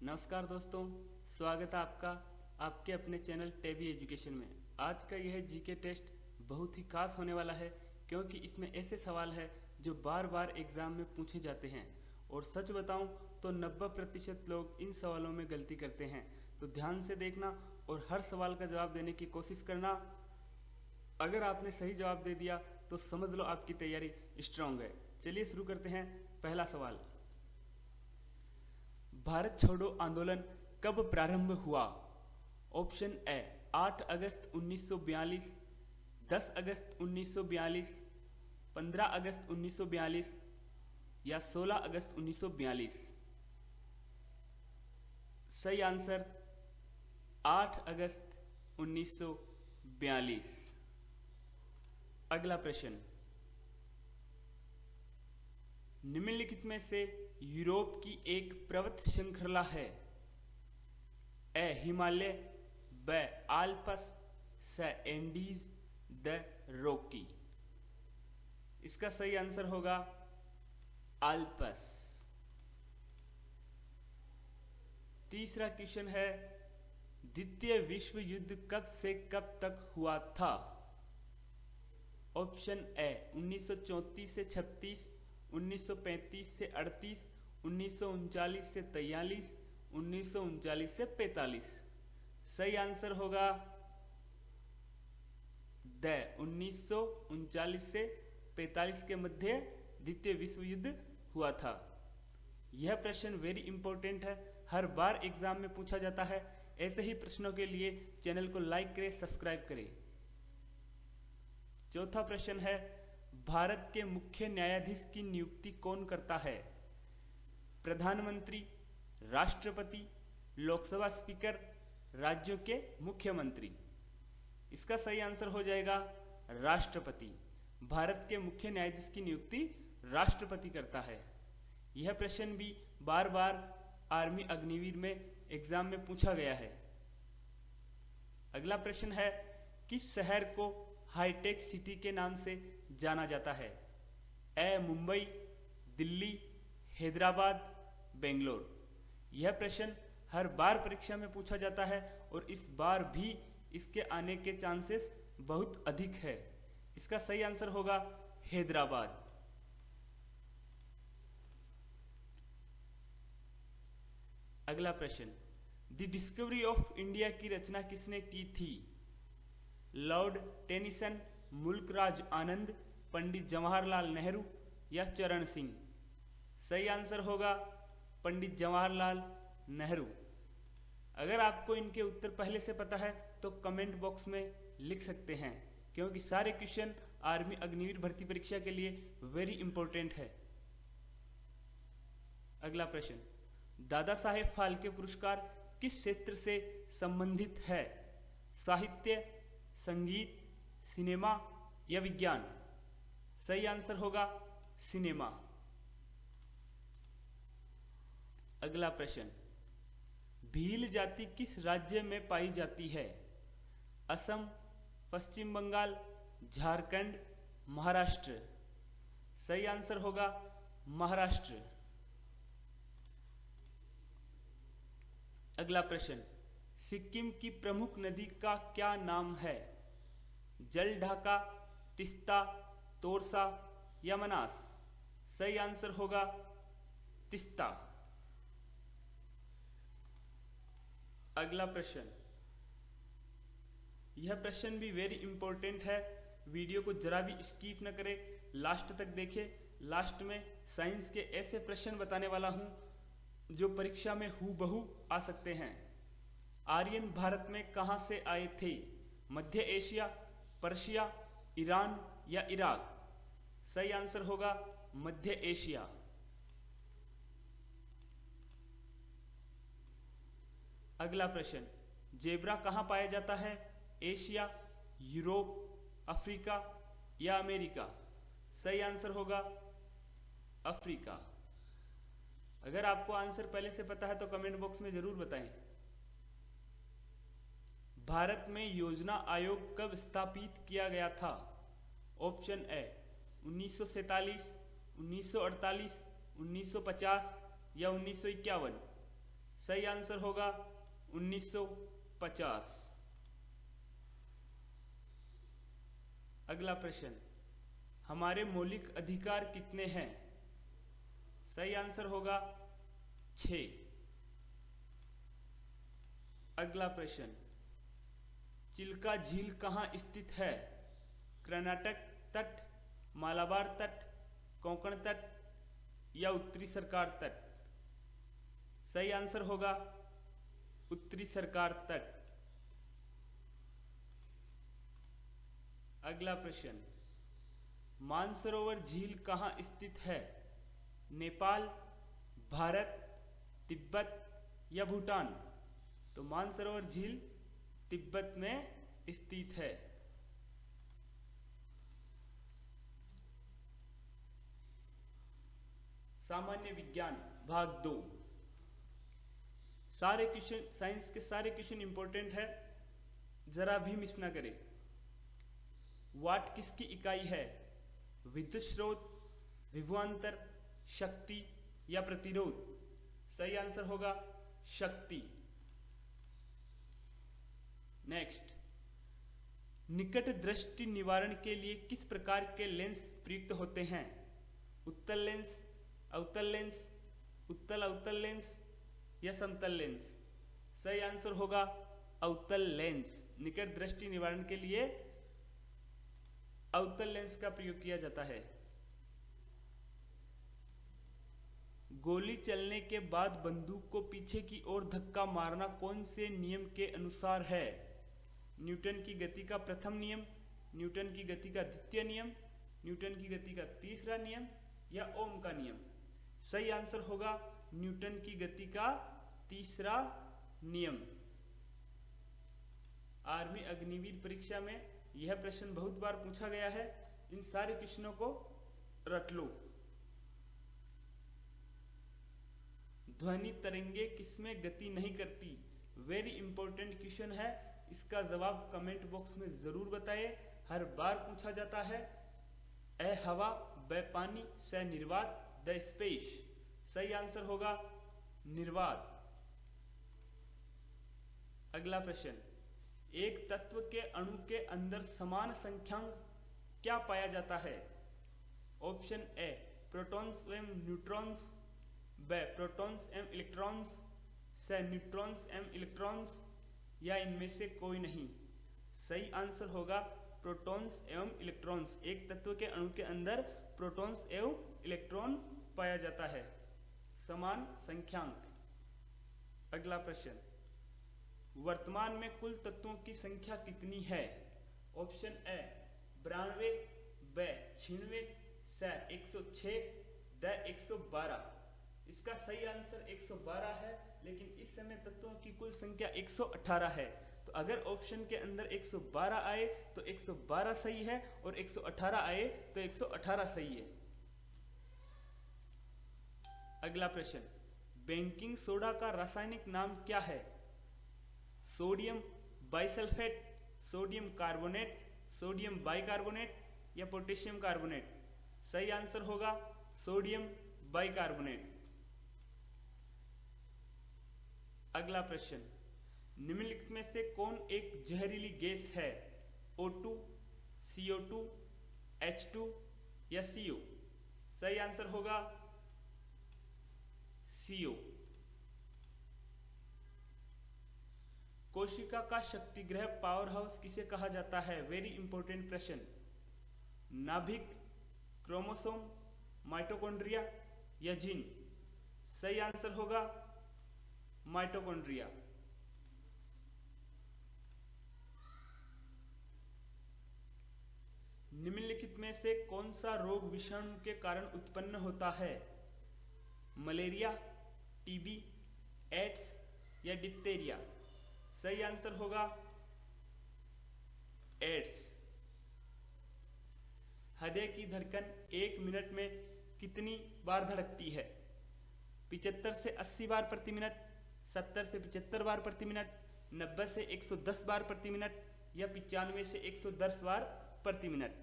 नमस्कार दोस्तों, स्वागत है आपका आपके अपने चैनल टेबी एजुकेशन में। आज का यह जीके टेस्ट बहुत ही खास होने वाला है क्योंकि इसमें ऐसे सवाल है जो बार बार एग्जाम में पूछे जाते हैं और सच बताऊं तो 90% लोग इन सवालों में गलती करते हैं। तो ध्यान से देखना और हर सवाल का जवाब देने की कोशिश करना। अगर आपने सही जवाब दे दिया तो समझ लो आपकी तैयारी स्ट्रांग है। चलिए शुरू करते हैं। पहला सवाल, भारत छोड़ो आंदोलन कब प्रारंभ हुआ? ऑप्शन ए 8 अगस्त 1942, 10 अगस्त 1942, 15 अगस्त 1942 या 16 अगस्त 1942। सही आंसर 8 अगस्त 1942। अगला प्रश्न, निम्नलिखित में से यूरोप की एक पर्वत श्रृंखला है? ए हिमालय, ब आल्प्स, स एंडीज, द रॉकी। इसका सही आंसर होगा आल्प्स। तीसरा क्वेश्चन है, द्वितीय विश्व युद्ध कब से कब तक हुआ था? ऑप्शन ए 1934 से 36, 1935 से 38, 1939 से 43, 1939 से 45। सही आंसर होगा द 1939 से 45 के मध्य द्वितीय विश्व युद्ध हुआ था। यह प्रश्न वेरी इंपॉर्टेंट है, हर बार एग्जाम में पूछा जाता है। ऐसे ही प्रश्नों के लिए चैनल को लाइक करें, सब्सक्राइब करें। चौथा प्रश्न है, भारत के मुख्य न्यायाधीश की नियुक्ति कौन करता है? प्रधानमंत्री, राष्ट्रपति, लोकसभा स्पीकर, राज्यों के मुख्यमंत्री। इसका सही आंसर हो जाएगा राष्ट्रपति। भारत के मुख्य न्यायाधीश की नियुक्ति राष्ट्रपति करता है। यह प्रश्न भी बार बार आर्मी अग्निवीर में एग्जाम में पूछा गया है। अगला प्रश्न है, किस शहर को हाईटेक सिटी के नाम से जाना जाता है? ए मुंबई, दिल्ली, हैदराबाद, बेंगलोर। यह प्रश्न हर बार परीक्षा में पूछा जाता है और इस बार भी इसके आने के चांसेस बहुत अधिक है। इसका सही आंसर होगा हैदराबाद। अगला प्रश्न, द डिस्कवरी ऑफ इंडिया की रचना किसने की थी? लॉर्ड टेनिसन, मुल्कराज आनंद, पंडित जवाहरलाल नेहरू या चरण सिंह। सही आंसर होगा पंडित जवाहरलाल नेहरू। अगर आपको इनके उत्तर पहले से पता है तो कमेंट बॉक्स में लिख सकते हैं क्योंकि सारे क्वेश्चन आर्मी अग्निवीर भर्ती परीक्षा के लिए वेरी इंपॉर्टेंट है। अगला प्रश्न, दादा साहेब फाल्के पुरस्कार किस क्षेत्र से संबंधित है? साहित्य, संगीत, सिनेमा या विज्ञान। सही आंसर होगा सिनेमा। अगला प्रश्न, भील जाति किस राज्य में पाई जाती है? असम, पश्चिम बंगाल, झारखंड, महाराष्ट्र। सही आंसर होगा महाराष्ट्र। अगला प्रश्न, सिक्किम की प्रमुख नदी का क्या नाम है? जलढाका, तिस्ता, तोरसा या मनास। सही आंसर होगा तिस्ता। अगला प्रश्न, यह प्रश्न भी वेरी इंपॉर्टेंट है। वीडियो को जरा भी स्किप न करें, लास्ट तक देखें। लास्ट में साइंस के ऐसे प्रश्न बताने वाला हूं जो परीक्षा में हूबहू आ सकते हैं। आर्यन भारत में कहां से आए थे? मध्य एशिया, पर्शिया, ईरान या इराक। सही आंसर होगा मध्य एशिया। अगला प्रश्न, जेब्रा कहां पाया जाता है? एशिया, यूरोप, अफ्रीका या अमेरिका। सही आंसर होगा अफ्रीका। अगर आपको आंसर पहले से पता है तो कमेंट बॉक्स में जरूर बताएं। भारत में योजना आयोग कब स्थापित किया गया था? ऑप्शन ए 1947, 1948, 1950 या 1951। सही आंसर होगा 1950। अगला प्रश्न, हमारे मौलिक अधिकार कितने हैं? सही आंसर होगा 6। अगला प्रश्न, चिल्का झील कहाँ स्थित है? कर्नाटक तट, मालाबार तट, कोंकण तट या उत्तरी सरकार तट? सही आंसर होगा उत्तरी सरकार तट। अगला प्रश्न, मानसरोवर झील कहाँ स्थित है? नेपाल, भारत, तिब्बत या भूटान? तो मानसरोवर झील तिब्बत में स्थित है। सामान्य विज्ञान भाग 2। सारे क्वेश्चन, साइंस के सारे क्वेश्चन इंपॉर्टेंट है, जरा भी मिस ना करें। वाट किसकी इकाई है? विद्युत स्रोत, विभवांतर, शक्ति या प्रतिरोध? सही आंसर होगा शक्ति। नेक्स्ट, निकट दृष्टि निवारण के लिए किस प्रकार के लेंस प्रयुक्त होते हैं? उत्तल लेंस, अवतल लेंस, उत्तल अवतल लेंस या समतल लेंस? सही आंसर होगा अवतल लेंस। निकट दृष्टि निवारण के लिए अवतल लेंस का प्रयोग किया जाता है। गोली चलने के बाद बंदूक को पीछे की ओर धक्का मारना कौन से नियम के अनुसार है? न्यूटन की गति का प्रथम नियम, न्यूटन की गति का द्वितीय नियम, न्यूटन की गति का तीसरा नियम या ओम का नियम? सही आंसर होगा न्यूटन की गति का तीसरा नियम। आर्मी अग्निवीर परीक्षा में यह प्रश्न बहुत बार पूछा गया है, इन सारे क्वेश्चनों को रट लो। ध्वनि तरंगे किसमें गति नहीं करती? वेरी इंपॉर्टेंट क्वेश्चन है, इसका जवाब कमेंट बॉक्स में जरूर बताइए, हर बार पूछा जाता है। ए हवा, ब पानी, स निर्वात, द स्पेस? सही आंसर होगा निर्वात। अगला प्रश्न, एक तत्व के अणु के अंदर समान संख्यांक क्या पाया जाता है? ऑप्शन ए प्रोटॉन्स एवं न्यूट्रॉन्स, ब प्रोटॉन्स एवं इलेक्ट्रॉन्स, स न्यूट्रॉन्स एवं इलेक्ट्रॉन्स या इनमें से कोई नहीं? सही आंसर होगा प्रोटॉन्स एवं इलेक्ट्रॉन्स। एक तत्व के अणु के अंदर प्रोटॉन्स एवं इलेक्ट्रॉन पाया जाता है, समान संख्यांक। अगला प्रश्न, वर्तमान में कुल तत्वों की संख्या कितनी है? ऑप्शन ए 92, ब 96, स 106, द 112? इसका सही आंसर 112 है, लेकिन इस समय तत्वों की कुल संख्या 118 है। तो अगर ऑप्शन के अंदर 112 आए तो 112 सही है, और 118 आए तो 118 सही है। अगला प्रश्न, बेकिंग सोडा का रासायनिक नाम क्या है? Sodium bisulphate, sodium carbonate, sodium bicarbonate या पोटेशियम कार्बोनेट? सही आंसर होगा सोडियम बाइकार्बोनेट। अगला प्रश्न, निम्नलिखित में से कौन एक जहरीली गैस है? O2, CO2, H2 या CO? सही आंसर होगा CO। कोशिका का शक्तिग्रह पावर हाउस किसे कहा जाता है? वेरी इंपॉर्टेंट प्रश्न। नाभिक, क्रोमोसोम, माइटोकॉन्ड्रिया या जीन? सही आंसर होगा माइटोकॉन्ड्रिया। निम्नलिखित में से कौन सा रोग विषाणु के कारण उत्पन्न होता है? मलेरिया, टीबी, एड्स या डिप्थेरिया? सही आंसर होगा एड्स। हृदय की धड़कन 1 मिनट में कितनी बार धड़कती है? 75 से 80 बार प्रति मिनट, 70 से 75 बार प्रति मिनट, 90 से 110 बार प्रति मिनट या 95 से 110 बार प्रति मिनट?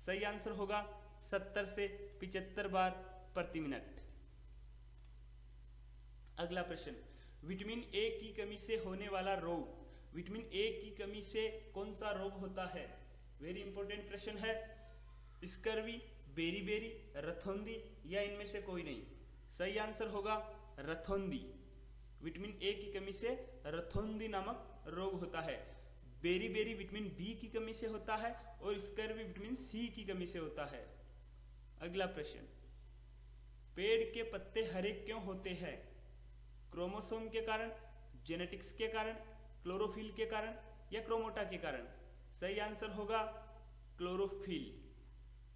सही आंसर होगा 70 से 75 बार प्रति मिनट। अगला प्रश्न, विटामिन ए की कमी से होने वाला रोग, विटामिन ए की कमी से कौन सा रोग होता है? वेरी इंपॉर्टेंट प्रश्न है। स्कर्वी, बेरीबेरी, रथोंदी या इनमें से कोई नहीं? सही आंसर होगा रथोंदी। विटामिन ए की कमी से रथोंदी नामक रोग होता है। बेरीबेरी विटामिन बी की कमी से होता है और स्कर्वी विटामिन सी की कमी से होता है। अगला प्रश्न, पेड़ के पत्ते हरे क्यों होते हैं? क्रोमोसोम के कारण, जेनेटिक्स के कारण, क्लोरोफिल के कारण या क्रोमोटा के कारण? सही आंसर होगा क्लोरोफिल।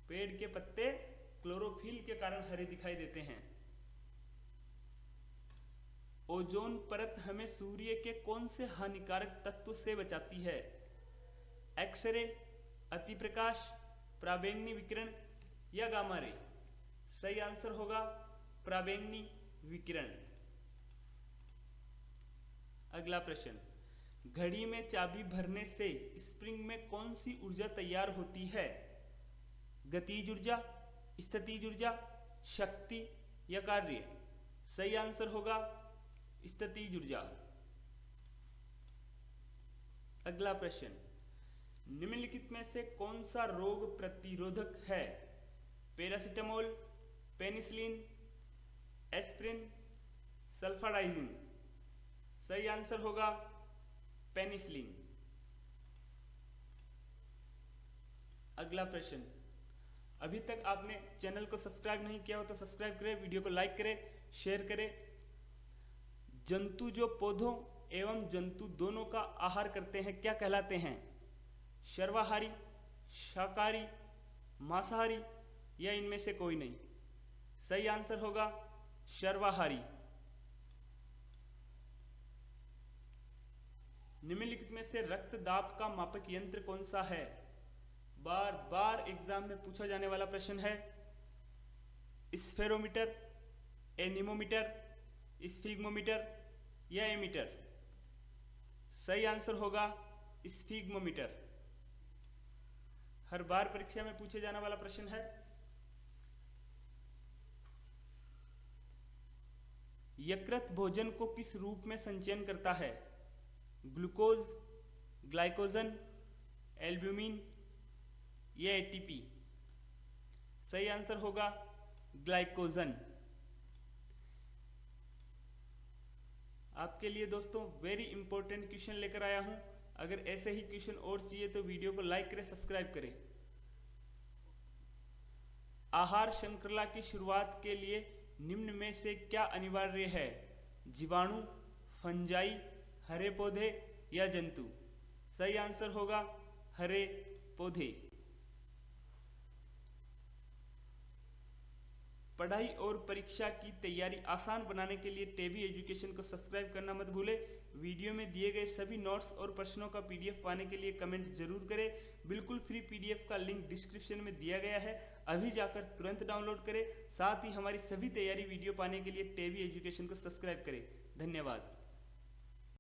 पेड़ के पत्ते क्लोरोफिल के कारण हरे दिखाई देते हैं। ओजोन परत हमें सूर्य के कौन से हानिकारक तत्व से बचाती है? एक्सरे, अतिप्रकाश, पराबैंगनी विकिरण या गामा रे? सही आंसर होगा पराबैंगनी विकिरण। अगला प्रश्न, घड़ी में चाबी भरने से स्प्रिंग में कौन सी ऊर्जा तैयार होती है? गतिज ऊर्जा, स्थितिज ऊर्जा, शक्ति या कार्य? सही आंसर होगा स्थितिज ऊर्जा। अगला प्रश्न, निम्नलिखित में से कौन सा रोग प्रतिरोधक है? Paracetamol, penicillin, aspirin, sulphadiazine? सही आंसर होगा पेनिसिलिन। अगला प्रश्न, अभी तक आपने चैनल को सब्सक्राइब नहीं किया हो तो सब्सक्राइब करें, वीडियो को लाइक करें, शेयर करें। जंतु जो पौधों एवं जंतु दोनों का आहार करते हैं क्या कहलाते हैं? सर्वाहारी, शाकाहारी, मांसाहारी या इनमें से कोई नहीं? सही आंसर होगा सर्वाहारी। निम्नलिखित में से रक्त दाब का मापक यंत्र कौन सा है? बार बार एग्जाम में पूछा जाने वाला प्रश्न है। स्फेरोमीटर, एनीमोमीटर, स्फिग्मोमीटर या एमीटर? सही आंसर होगा स्फिग्मोमीटर। हर बार परीक्षा में पूछे जाने वाला प्रश्न है। यकृत भोजन को किस रूप में संचयन करता है? ग्लूकोज, ग्लाइकोजन, एल्ब्यूमिन या एटीपी? सही आंसर होगा ग्लाइकोजन। आपके लिए दोस्तों वेरी इंपॉर्टेंट क्वेश्चन लेकर आया हूं। अगर ऐसे ही क्वेश्चन और चाहिए तो वीडियो को लाइक करें, सब्सक्राइब करें। आहार श्रृंखला की शुरुआत के लिए निम्न में से क्या अनिवार्य है? जीवाणु, फंजाई, हरे पौधे या जंतु? सही आंसर होगा हरे पौधे। पढ़ाई और परीक्षा की तैयारी आसान बनाने के लिए टेवी एजुकेशन को सब्सक्राइब करना मत भूलें। वीडियो में दिए गए सभी नोट्स और प्रश्नों का पीडीएफ पाने के लिए कमेंट जरूर करें। बिल्कुल फ्री पीडीएफ का लिंक डिस्क्रिप्शन में दिया गया है, अभी जाकर तुरंत डाउनलोड करें। साथ ही हमारी सभी तैयारी वीडियो पाने के लिए टेवी एजुकेशन को सब्सक्राइब करें। धन्यवाद।